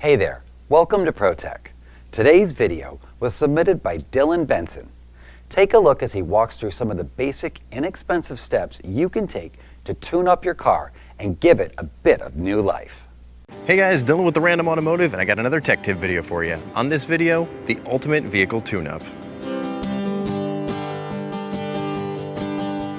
Hey there, welcome to ProTech. Today's video was submitted by Dylan Benson. Take a look as he walks through some of the basic, inexpensive steps you can take to tune up your car and give it a bit of new life. Hey guys, Dylan with the Random Automotive, and I got another tech tip video for you. On this video, the ultimate vehicle tune-up.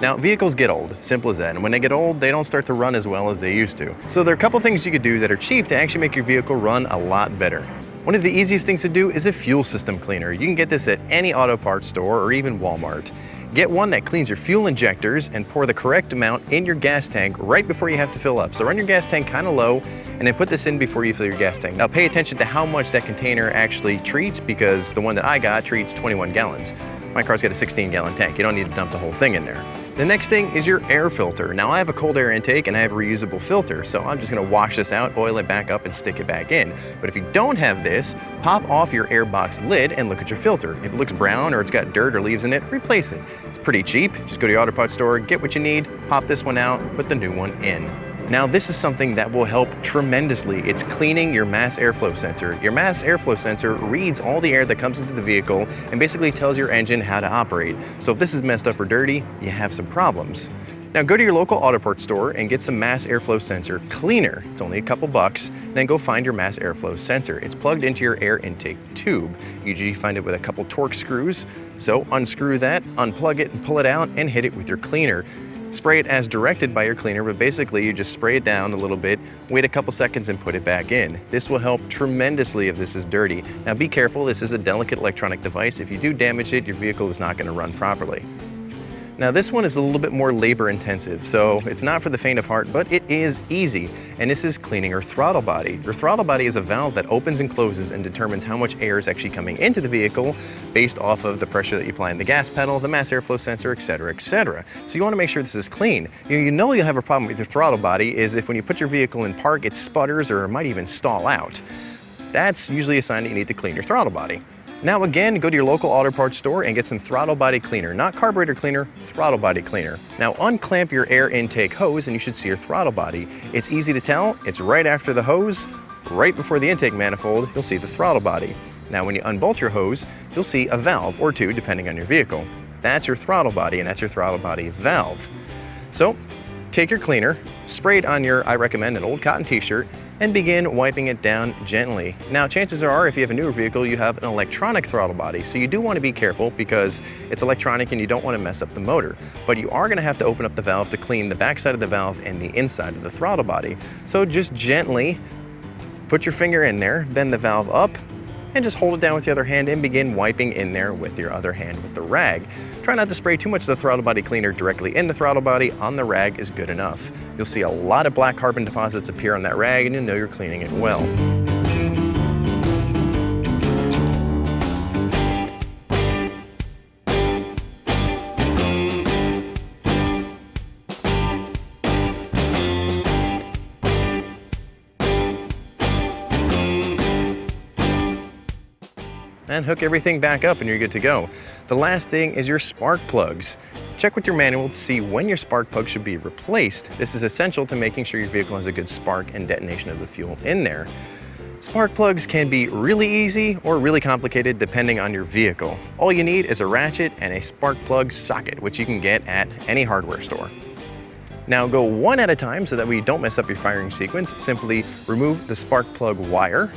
Now, vehicles get old, simple as that, and when they get old, they don't start to run as well as they used to. So there are a couple things you could do that are cheap to actually make your vehicle run a lot better. One of the easiest things to do is a fuel system cleaner. You can get this at any auto parts store or even Walmart. Get one that cleans your fuel injectors and pour the correct amount in your gas tank right before you have to fill up. So run your gas tank kind of low and then put this in before you fill your gas tank. Now pay attention to how much that container actually treats, because the one that I got treats 21 gallons. My car's got a 16-gallon tank. You don't need to dump the whole thing in there. The next thing is your air filter. Now I have a cold air intake and I have a reusable filter, so I'm just going to wash this out, oil it back up, and stick it back in. But if you don't have this, pop off your air box lid and look at your filter. If it looks brown or it's got dirt or leaves in it, replace it. It's pretty cheap. Just go to your auto parts store, get what you need, pop this one out, put the new one in. Now this is something that will help tremendously. It's cleaning your mass airflow sensor. Your mass airflow sensor reads all the air that comes into the vehicle and basically tells your engine how to operate. So if this is messed up or dirty, you have some problems. Now go to your local auto parts store and get some mass airflow sensor cleaner. It's only a couple bucks. Then go find your mass airflow sensor. It's plugged into your air intake tube. You usually find it with a couple Torx screws. So unscrew that, unplug it, and pull it out and hit it with your cleaner. Spray it as directed by your cleaner, but basically you just spray it down a little bit, wait a couple seconds, and put it back in. This will help tremendously if this is dirty. Now be careful, this is a delicate electronic device. If you do damage it, your vehicle is not going to run properly. Now this one is a little bit more labor intensive, so it's not for the faint of heart, but it is easy. And this is cleaning your throttle body. Your throttle body is a valve that opens and closes and determines how much air is actually coming into the vehicle based off of the pressure that you apply in the gas pedal, the mass airflow sensor, etc., etc. So you want to make sure this is clean. You know you'll have a problem with your throttle body is if when you put your vehicle in park, it sputters or it might even stall out. That's usually a sign that you need to clean your throttle body. Now again, go to your local auto parts store and get some throttle body cleaner. Not carburetor cleaner, throttle body cleaner. Now unclamp your air intake hose and you should see your throttle body. It's easy to tell. It's right after the hose, right before the intake manifold, you'll see the throttle body. Now when you unbolt your hose, you'll see a valve or two depending on your vehicle. That's your throttle body and that's your throttle body valve. So take your cleaner, spray it on your, I recommend, an old cotton t-shirt, and begin wiping it down gently. Now chances are if you have a newer vehicle you have an electronic throttle body, so you do want to be careful because it's electronic and you don't want to mess up the motor. But you are going to have to open up the valve to clean the back side of the valve and the inside of the throttle body. So just gently put your finger in there, bend the valve up, and just hold it down with the other hand and begin wiping in there with your other hand with the rag. Try not to spray too much of the throttle body cleaner directly in the throttle body. On the rag is good enough. You'll see a lot of black carbon deposits appear on that rag and you'll know you're cleaning it well. And hook everything back up and you're good to go. The last thing is your spark plugs. Check with your manual to see when your spark plug should be replaced. This is essential to making sure your vehicle has a good spark and detonation of the fuel in there. Spark plugs can be really easy or really complicated depending on your vehicle. All you need is a ratchet and a spark plug socket, which you can get at any hardware store. Now go one at a time so that we don't mess up your firing sequence. Simply remove the spark plug wire,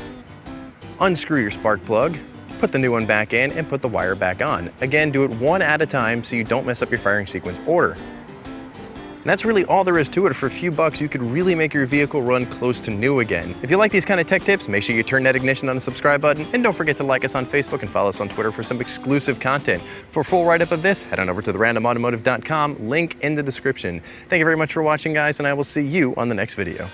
unscrew your spark plug, put the new one back in, and put the wire back on. Again, do it one at a time so you don't mess up your firing sequence order. And that's really all there is to it. For a few bucks, you could really make your vehicle run close to new again. If you like these kind of tech tips, make sure you turn that ignition on the subscribe button, and don't forget to like us on Facebook and follow us on Twitter for some exclusive content. For a full write-up of this, head on over to therandomautomotive.com, link in the description. Thank you very much for watching, guys, and I will see you on the next video.